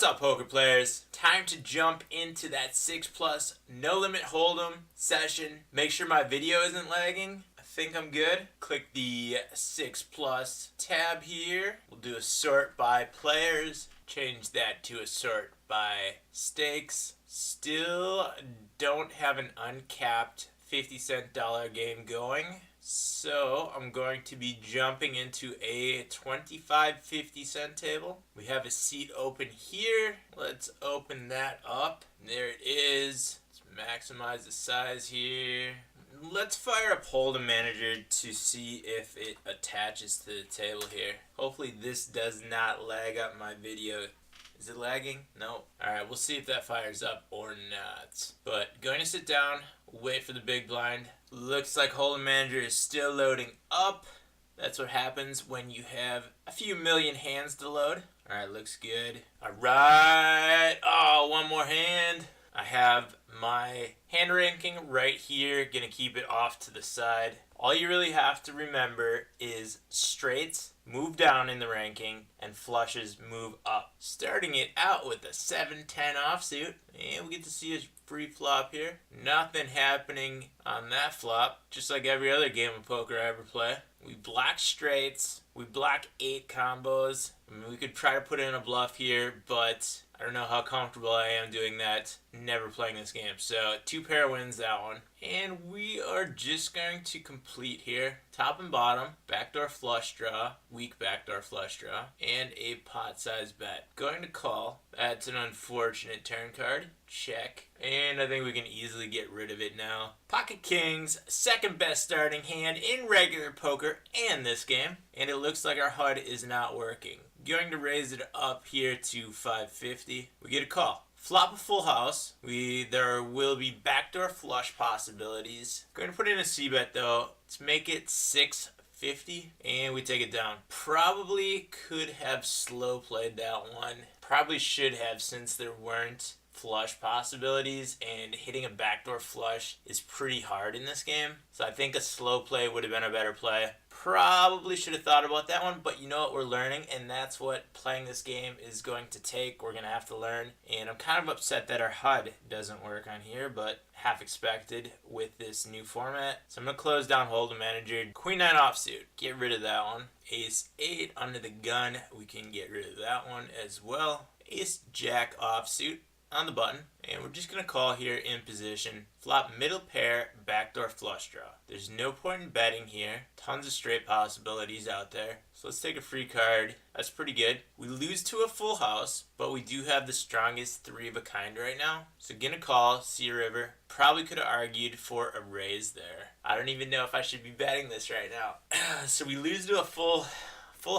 What's up, poker players? Time to jump into that 6+ no limit hold'em session. Make sure my video isn't lagging. I think I'm good. Click the 6+ tab here. We'll do a sort by players. Change that to a sort by stakes. Still don't have an uncapped 50-cent dollar game going. So I'm going to be jumping into a 25-50-cent table. We have a seat open here. Let's open that up. There it is. Let's maximize the size here. Let's fire up Holdem Manager to see if it attaches to the table here. Hopefully this does not lag up my video. Is it lagging? No. Alright, we'll see if that fires up or not. But going to sit down, wait for the big blind. Looks like Holdem Manager is still loading up. That's what happens when you have a few million hands to load. Alright, looks good. Alright. Oh, one more hand. I have my hand ranking right here. Gonna keep it off to the side. All you really have to remember is straights move down in the ranking and flushes move up. Starting it out with a 7-10 offsuit, and we get to see a free flop here. Nothing happening on that flop, just like every other game of poker I ever play. We block straights, we block 8 combos. I mean, we could try to put in a bluff here, but I don't know how comfortable I am doing that. Never playing this game. So 2 pair wins that one. And we are just going to complete here. Top and bottom, backdoor flush draw, weak backdoor flush draw, and a pot size bet. Going to call. That's an unfortunate turn card. Check. And I think we can easily get rid of it now. Pocket Kings, second best starting hand in regular poker and this game. And it looks like our HUD is not working. Going to raise it up here to 550. We get a call. Flop a full house. There will be backdoor flush possibilities. Going to put in a c-bet though. Let's make it 650 and we take it down. Probably could have slow played that one. Probably should have, since there weren't flush possibilities, and hitting a backdoor flush is pretty hard in this game. So I think a slow play would have been a better play. Probably should have thought about that one, but you know what, we're learning, and that's what playing this game is going to take. We're going to have to learn, and I'm kind of upset that our HUD doesn't work on here, but half expected with this new format. So I'm going to close down Holdem Manager. Queen 9 offsuit, get rid of that one. Ace 8 under the gun, we can get rid of that one as well. Ace Jack offsuit on the button, and we're just going to call here in position. Flop middle pair, backdoor flush draw. There's no point in betting here. Tons of straight possibilities out there. So let's take a free card. That's pretty good. We lose to a full house, but we do have the strongest 3 of a kind right now. So gonna call, see a river. Probably could have argued for a raise there. I don't even know if I should be betting this right now. So we lose to a full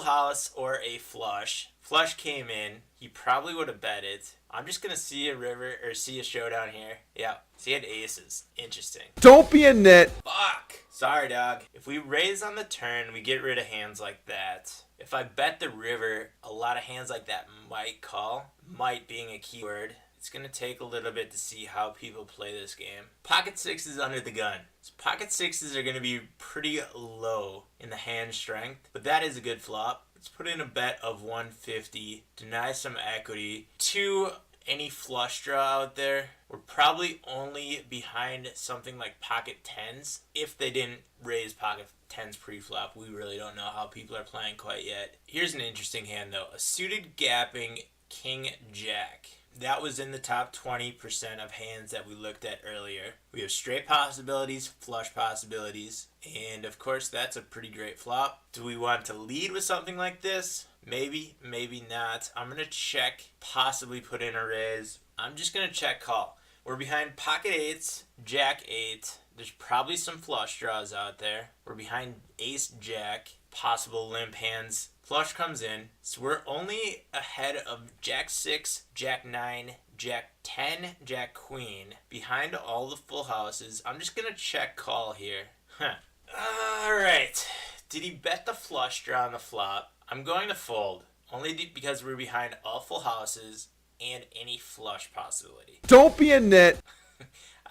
house or a flush. Flush came in. He probably would have bet it. I'm just going to see a river or see a showdown here. Yeah, so he had aces. Interesting. Don't be a nit. Fuck. Sorry, dog. If we raise on the turn, we get rid of hands like that. If I bet the river, a lot of hands like that might call. Might being a keyword. It's going to take a little bit to see how people play this game. Pocket 6s under the gun. So pocket 6s are going to be pretty low in the hand strength, but that is a good flop. Let's put in a bet of 150, deny some equity to any flush draw out there. We're probably only behind something like pocket 10s if they didn't raise pocket 10s pre-flop. We really don't know how people are playing quite yet. Here's an interesting hand though. A suited gapping King Jack. That was in the top 20% of hands that we looked at earlier. We have straight possibilities, flush possibilities, and of course that's a pretty great flop. Do we want to lead with something like this? Maybe, maybe not. I'm going to check, possibly put in a raise. I'm just going to check call. We're behind pocket 8s, Jack 8. There's probably some flush draws out there. We're behind Ace Jack, possible limp hands. Flush comes in, so we're only ahead of Jack 6, Jack 9, Jack 10, Jack Queen. Behind all the full houses. I'm just going to check call here. Alright. Did he bet the flush draw on the flop? I'm going to fold. Only because we're behind all full houses and any flush possibility. Don't be a nit.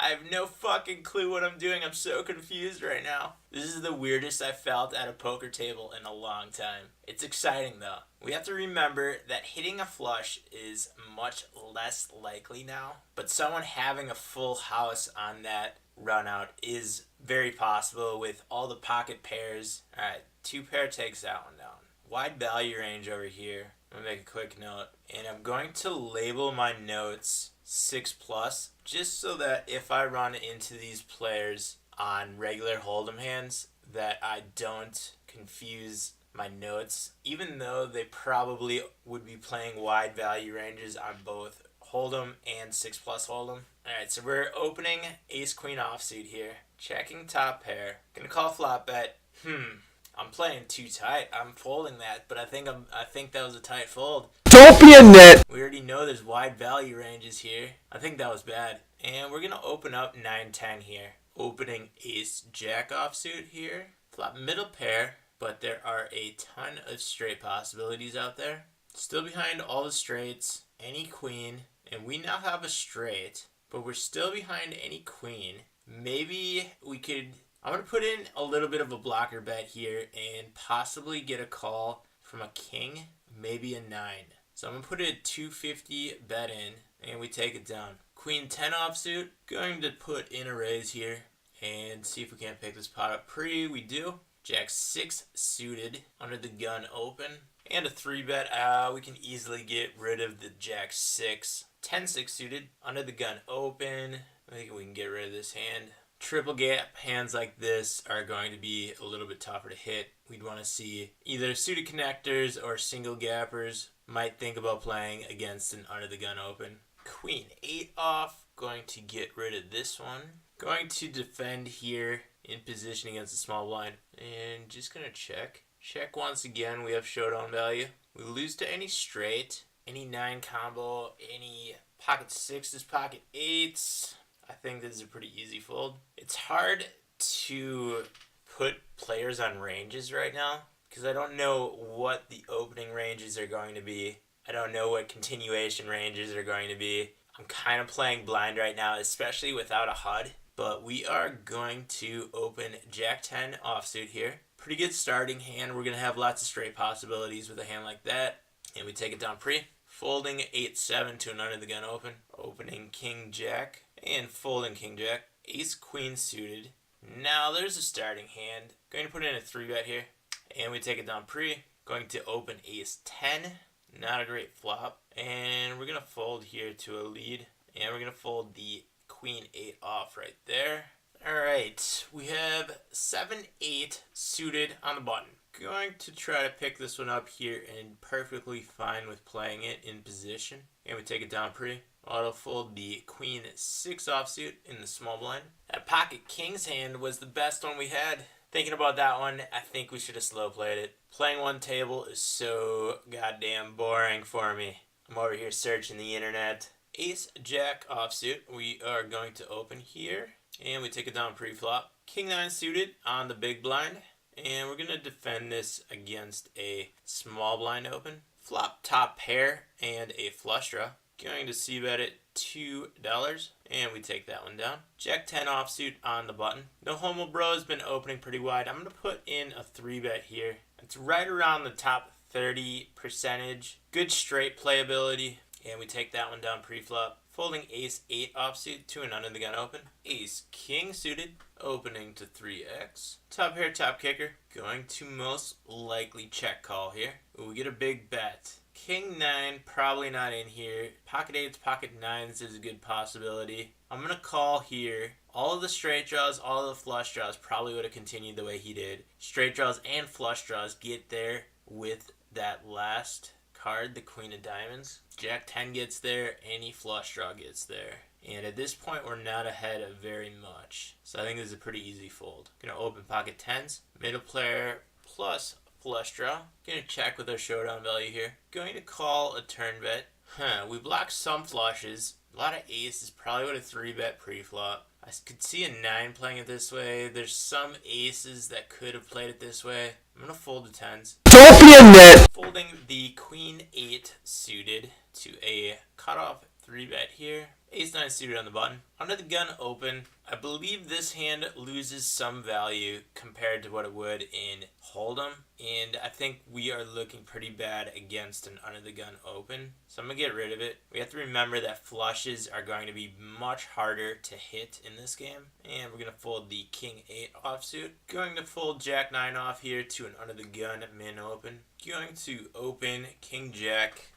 I have no fucking clue what I'm doing. I'm so confused right now. This is the weirdest I've felt at a poker table in a long time. It's exciting though. We have to remember that hitting a flush is much less likely now, but someone having a full house on that run out is very possible with all the pocket pairs. Alright, 2 pair takes that one down. Wide value range over here. I'm gonna make a quick note, and I'm going to label my notes 6 plus, just so that if I run into these players on regular Holdem hands, that I don't confuse my notes, even though they probably would be playing wide value ranges on both Holdem and 6 plus Holdem. Alright, so we're opening ace queen offsuit here, checking top pair, gonna call flop bet. I'm playing too tight. I'm folding that, but I think that was a tight fold. Don't be a nit. We already know there's wide value ranges here. I think that was bad. And we're gonna open up 9-10 here. Opening ace jack offsuit here. Flop middle pair, but there are a ton of straight possibilities out there. Still behind all the straights, any queen, and we now have a straight, but we're still behind any queen. Maybe we could... I'm going to put in a little bit of a blocker bet here and possibly get a call from a king, maybe a 9. So I'm going to put a 250 bet in and we take it down. Queen 10 offsuit, going to put in a raise here and see if we can't pick this pot up pre. We do. Jack 6 suited under the gun open and a 3 bet. We can easily get rid of the Jack 6. 10-6 suited under the gun open. I think we can get rid of this hand. Triple gap hands like this are going to be a little bit tougher to hit. We'd want to see either suited connectors or single gappers. Might think about playing against an under the gun open. Queen 8 off. Going to get rid of this one. Going to defend here in position against a small blind. And just going to check. Check once again. We have showdown value. We lose to any straight, any 9 combo, any pocket 6s, pocket 8s. I think this is a pretty easy fold. It's hard to put players on ranges right now because I don't know what the opening ranges are going to be. I don't know what continuation ranges are going to be. I'm kind of playing blind right now, especially without a HUD. But we are going to open Jack 10 offsuit here. Pretty good starting hand. We're going to have lots of straight possibilities with a hand like that. And we take it down pre. Folding 8-7 to an under the gun open. Opening King Jack. And folding King Jack. Ace Queen suited. Now there's a starting hand. Going to put in a 3 bet here. And we take it down pre. Going to open Ace 10. Not a great flop. And we're going to fold here to a lead. And we're going to fold the Queen 8 off right there. Alright, we have 7-8 suited on the button. Going to try to pick this one up here and perfectly fine with playing it in position. And we take it down pre. Auto fold the Queen 6 offsuit in the small blind. That pocket king's hand was the best one we had. Thinking about that one, I think we should have slow played it. Playing one table is so goddamn boring for me. I'm over here searching the internet. Ace Jack offsuit. We are going to open here. And we take it down pre-flop. King 9 suited on the big blind. And we're going to defend this against a small blind open. Flop top pair and a flush draw. Going to c-bet it $2. And we take that one down. Jack 10 offsuit on the button. No Homo Bro has been opening pretty wide. I'm going to put in a 3 bet here. It's right around the top 30%. Good straight playability. And we take that one down pre-flop. Folding Ace 8 offsuit to an under the gun open. Ace King suited. Opening to 3x. Top pair, top kicker. Going to most likely check call here. We get a big bet. King 9, probably not in here. Pocket 8s, pocket 9s is a good possibility. I'm going to call here. All of the straight draws, all of the flush draws probably would have continued the way he did. Straight draws and flush draws get there with that last card, the Queen of Diamonds. Jack 10 gets there, any flush draw gets there. And at this point, we're not ahead of very much. So I think this is a pretty easy fold. Gonna open pocket 10s, middle player plus flush draw. Gonna check with our showdown value here. Going to call a turn bet. We blocked some flushes. A lot of aces, probably would have 3 bet pre-flop. I could see a 9 playing it this way. There's some aces that could have played it this way. I'm going to fold the 10s. Don't be a nit. Folding the Queen 8 suited to a cutoff 3-bet here. Ace-9 suited on the button. Under the gun open. I believe this hand loses some value compared to what it would in Holdem. And I think we are looking pretty bad against an under the gun open. So I'm going to get rid of it. We have to remember that flushes are going to be much harder to hit in this game. And we're going to fold the King-8 offsuit. Going to fold Jack-9 off here to an under the gun min open. Going to open King-Jack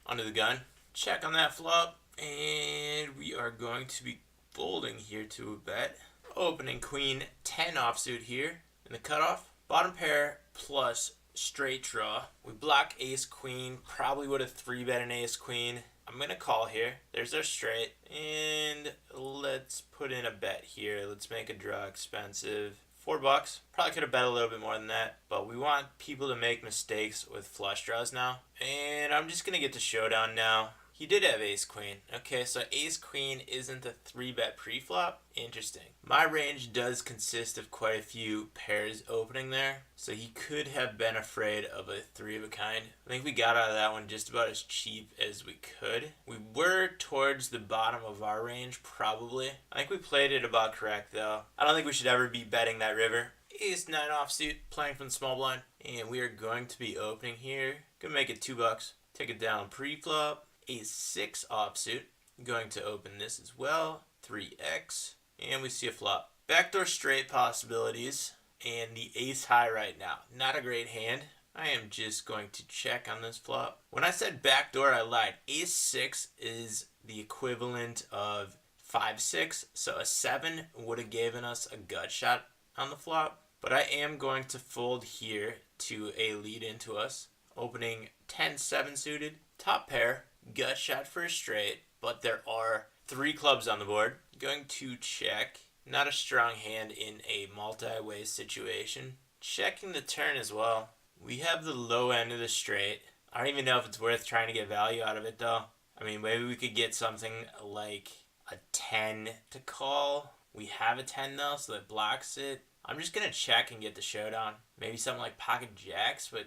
under the gun. Check on that flop. And we are going to be folding here to a bet. Opening Queen-10 offsuit here in the cutoff. Bottom pair plus straight draw. We block Ace-Queen. Probably would have 3-bet an Ace-Queen. I'm going to call here. There's our straight. And let's put in a bet here. Let's make a draw expensive. $4. Probably could have bet a little bit more than that, but we want people to make mistakes with flush draws now. And I'm just going to get to showdown now. He did have Ace-Queen. Okay, so Ace-Queen isn't a 3-bet pre-flop. Interesting. My range does consist of quite a few pairs opening there, so he could have been afraid of a 3 of a kind. I think we got out of that one just about as cheap as we could. We were towards the bottom of our range, probably. I think we played it about correct, though. I don't think we should ever be betting that river. Ace-9 offsuit, playing from the small blind. And we are going to be opening here. Gonna make it $2. Take it down pre-flop. Ace-6 offsuit, going to open this as well, 3x, and we see a flop. Backdoor straight possibilities, and the ace high right now. Not a great hand. I am just going to check on this flop. When I said backdoor, I lied. Ace-6 is the equivalent of 5-6, so a 7 would have given us a gut shot on the flop. But I am going to fold here to a lead into us. Opening 10-7 suited, top pair. Gut shot for a straight, but there are 3 clubs on the board. Going to check. Not a strong hand in a multi-way situation. Checking the turn as well. We have the low end of the straight. I don't even know if it's worth trying to get value out of it though. I mean, maybe we could get something like a 10 to call. We have a 10 though, so that blocks it. I'm just going to check and get the showdown. Maybe something like pocket jacks, but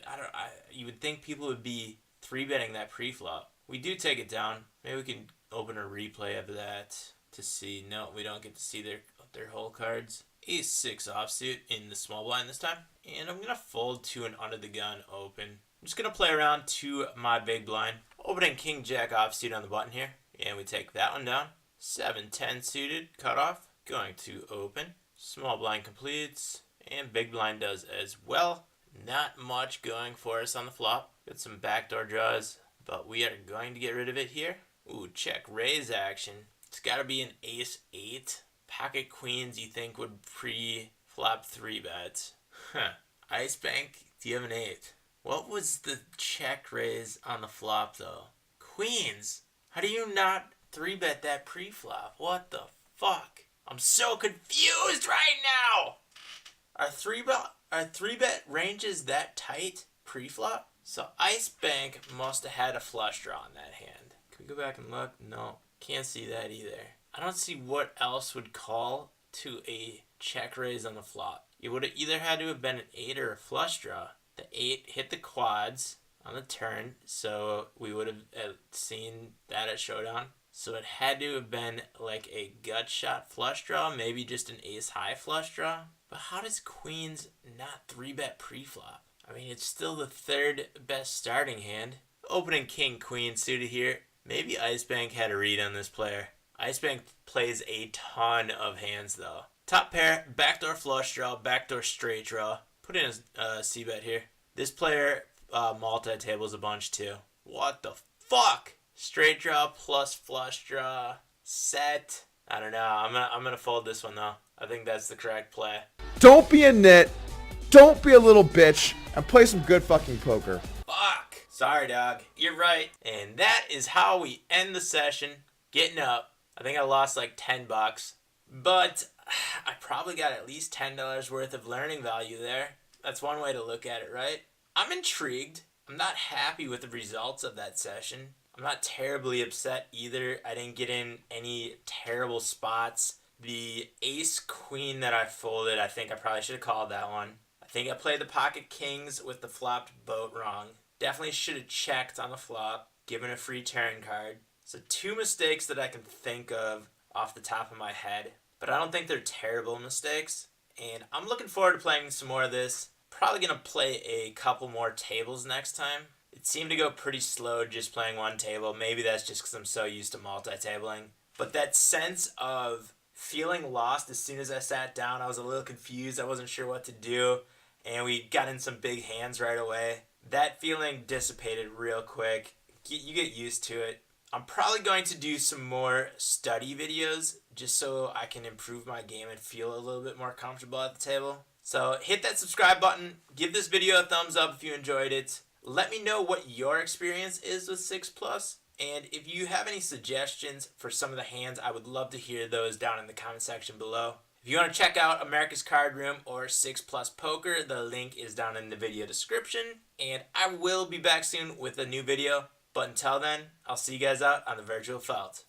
you would think people would be 3-betting that pre-flop. We do take it down. Maybe we can open a replay of that to see. No, we don't get to see their whole cards. Ace-6 offsuit in the small blind this time. And I'm going to fold to an under the gun open. I'm just going to play around to my big blind. Opening King-Jack offsuit on the button here. And we take that one down. 7-10 suited, cutoff. Going to open. Small blind completes. And big blind does as well. Not much going for us on the flop. Got some backdoor draws. But we are going to get rid of it here. Ooh, check raise action. It's got to be an Ace-8. Pocket queens you think would pre-flop 3-bets. Huh. Ice Bank, do you have an 8? What was the check raise on the flop though? Queens. How do you not 3-bet that pre-flop? What the fuck? I'm so confused right now. Are 3-bet ranges that tight pre-flop? So Ice Bank must have had a flush draw on that hand. Can we go back and look? No, can't see that either. I don't see what else would call to a check raise on the flop. It would have either had to have been an 8 or a flush draw. The 8 hit the quads on the turn, so we would have seen that at showdown. So it had to have been like a gut shot flush draw, maybe just an ace high flush draw. But how does queens not 3-bet pre-flop? I mean, it's still the 3rd best starting hand. Opening king-queen suited here. Maybe Ice Bank had a read on this player. Ice Bank plays a ton of hands, though. Top pair, backdoor flush draw, backdoor straight draw. Put in a c-bet here. This player multi-tables a bunch, too. What the fuck? Straight draw plus flush draw. Set. I don't know. I'm gonna fold this one, though. I think that's the correct play. Don't be a nit. Don't be a little bitch. And play some good fucking poker. Fuck. Sorry, dog. You're right. And that is how we end the session. Getting up. I think I lost like $10. But I probably got at least $10 worth of learning value there. That's one way to look at it, right? I'm intrigued. I'm not happy with the results of that session. I'm not terribly upset either. I didn't get in any terrible spots. The ace-queen that I folded, I think I probably should have called that one. I think I played the pocket kings with the flopped boat wrong. Definitely should have checked on the flop, given a free turn card. So 2 mistakes that I can think of off the top of my head, but I don't think they're terrible mistakes. And I'm looking forward to playing some more of this. Probably going to play a couple more tables next time. It seemed to go pretty slow just playing one table. Maybe that's just because I'm so used to multi-tabling. But that sense of feeling lost as soon as I sat down, I was a little confused. I wasn't sure what to do. And we got in some big hands right away. That feeling dissipated real quick. You get used to it. I'm probably going to do some more study videos just so I can improve my game and feel a little bit more comfortable at the table. So hit that subscribe button. Give this video a thumbs up if you enjoyed it. Let me know what your experience is with 6+. And if you have any suggestions for some of the hands, I would love to hear those down in the comment section below. If you want to check out America's Card Room or 6+ Poker, the link is down in the video description. And I will be back soon with a new video. But until then, I'll see you guys out on the virtual felt.